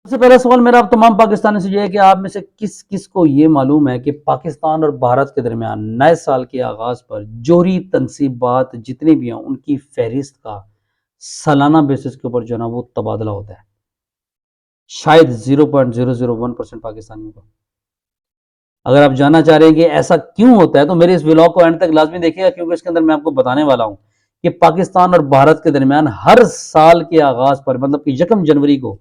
سب سے پہلا سوال میرا آپ تمام پاکستانی سے یہ ہے کہ آپ میں سے کس کس کو یہ معلوم ہے کہ پاکستان اور بھارت کے درمیان نئے سال کے آغاز پر جوہری تنصیبات جتنے بھی ہیں ان کی فہرست کا سالانہ بیسس کے اوپر جو ہے نا وہ تبادلہ ہوتا ہے؟ شاید 0.001% پاکستانیوں کا۔ اگر آپ جاننا چاہ رہے ہیں کہ ایسا کیوں ہوتا ہے تو میرے اس ولاگ کو اینڈ تک لازمی دیکھیں گا، کیونکہ اس کے اندر میں آپ کو بتانے والا ہوں کہ پاکستان اور بھارت کے درمیان ہر سال کے آغاز پر مطلب کہ 1 جنوری کو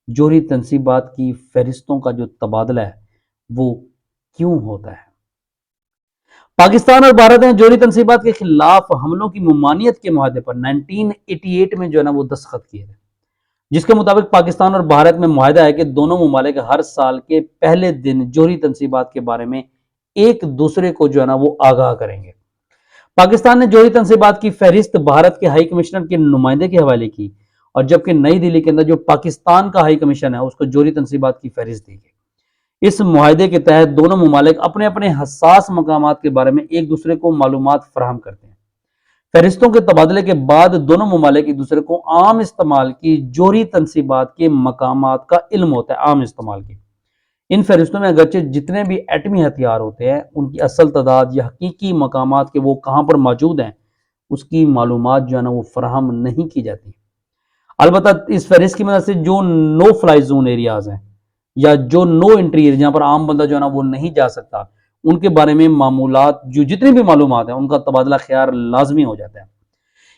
جوہری تنصیبات کی فہرستوں کا جو تبادلہ ہے وہ کیوں ہوتا ہے؟ پاکستان اور بھارت نے جوہری تنصیبات کے خلاف حملوں کی ممانعت کے معاہدے پر 1988 میں جو ہے نا وہ دستخط کیے تھے، جس کے مطابق پاکستان اور بھارت میں معاہدہ ہے کہ دونوں ممالک ہر سال کے پہلے دن جوہری تنصیبات کے بارے میں ایک دوسرے کو جو ہے نا وہ آگاہ کریں گے۔ پاکستان نے جوہری تنصیبات کی فہرست بھارت کے ہائی کمشنر کے نمائندے کے حوالے کی، اور جبکہ نئی دہلی کے اندر جو پاکستان کا ہائی کمیشن ہے اس کو جوہری تنصیبات کی فہرست دی گئی۔ اس معاہدے کے تحت دونوں ممالک اپنے اپنے حساس مقامات کے بارے میں ایک دوسرے کو معلومات فراہم کرتے ہیں۔ فہرستوں کے تبادلے کے بعد دونوں ممالک ایک دوسرے کو عام استعمال کی جوہری تنصیبات کے مقامات کا علم ہوتا ہے، عام استعمال کی۔ ان فہرستوں میں اگرچہ جتنے بھی ایٹمی ہتھیار ہوتے ہیں ان کی اصل تعداد یا حقیقی مقامات کے وہ کہاں پر موجود ہیں اس کی معلومات جو ہے نا وہ فراہم نہیں کی جاتی۔ البتہ اس فہرست کی مدد سے جو نو فلائی زون ایریاز ہیں یا جو نو انٹری جہاں پر عام بندہ جو ہے نا وہ نہیں جا سکتا، ان کے بارے میں معمولات جو جتنی بھی معلومات ہیں ان کا تبادلہ خیار لازمی ہو جاتا ہے۔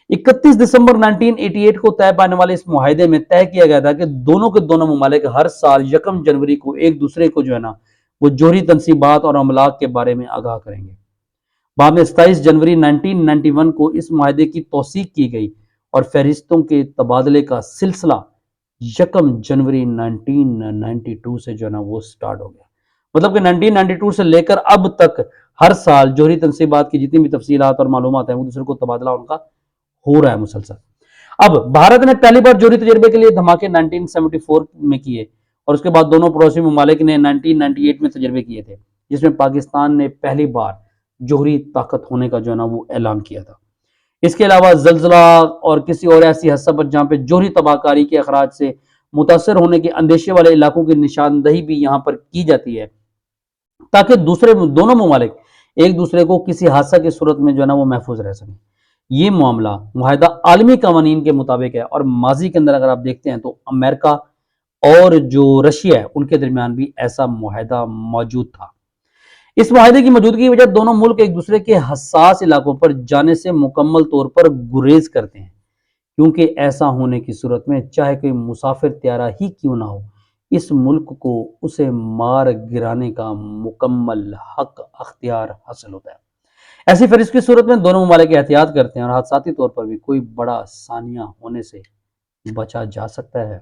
31 دسمبر 1988 کو طے پانے والے اس معاہدے میں طے کیا گیا تھا کہ دونوں کے دونوں ممالک ہر سال 1 جنوری کو ایک دوسرے کو جو ہے نا وہ جوہری تنصیبات اور عملات کے بارے میں آگاہ کریں گے۔ بعد میں 27 جنوری 1991 کو اس معاہدے کی توثیق کی گئی اور فہرستوں کے تبادلے کا سلسلہ 1 جنوری 1992 سے جو ہے نا وہ سٹارٹ ہو گیا۔ مطلب کہ 1992 سے لے کر اب تک ہر سال جوہری تنصیبات کی جتنی بھی تفصیلات اور معلومات ہیں وہ دوسرے کو تبادلہ ان کا ہو رہا ہے مسلسل۔ اب بھارت نے پہلی بار جوہری تجربے کے لیے دھماکے 1974 میں کیے، اور اس کے بعد دونوں پڑوسی ممالک نے 1998 میں تجربے کیے تھے، جس میں پاکستان نے پہلی بار جوہری طاقت ہونے کا جو ہے نا وہ اعلان کیا تھا۔ اس کے علاوہ زلزلہ اور کسی اور ایسی حادثہ پر جہاں پہ جوہری تباہ کاری کے اخراج سے متاثر ہونے کے اندیشے والے علاقوں کی نشاندہی بھی یہاں پر کی جاتی ہے، تاکہ دونوں ممالک ایک دوسرے کو کسی حادثہ کی صورت میں جو ہے نا وہ محفوظ رہ سکیں۔ یہ معاہدہ عالمی قوانین کے مطابق ہے، اور ماضی کے اندر اگر آپ دیکھتے ہیں تو امریکہ اور جو رشیا ہے ان کے درمیان بھی ایسا معاہدہ موجود تھا۔ اس معاہدے کی موجودگی کی وجہ دونوں ملک ایک دوسرے کے حساس علاقوں پر جانے سے مکمل طور پر گریز کرتے ہیں، کیونکہ ایسا ہونے کی صورت میں چاہے کوئی مسافر طیارہ ہی کیوں نہ ہو، اس ملک کو اسے مار گرانے کا مکمل حق اختیار حاصل ہوتا ہے۔ ایسی فہرست کی صورت میں دونوں ممالک احتیاط کرتے ہیں اور حادثاتی طور پر بھی کوئی بڑا ثانیہ ہونے سے بچا جا سکتا ہے۔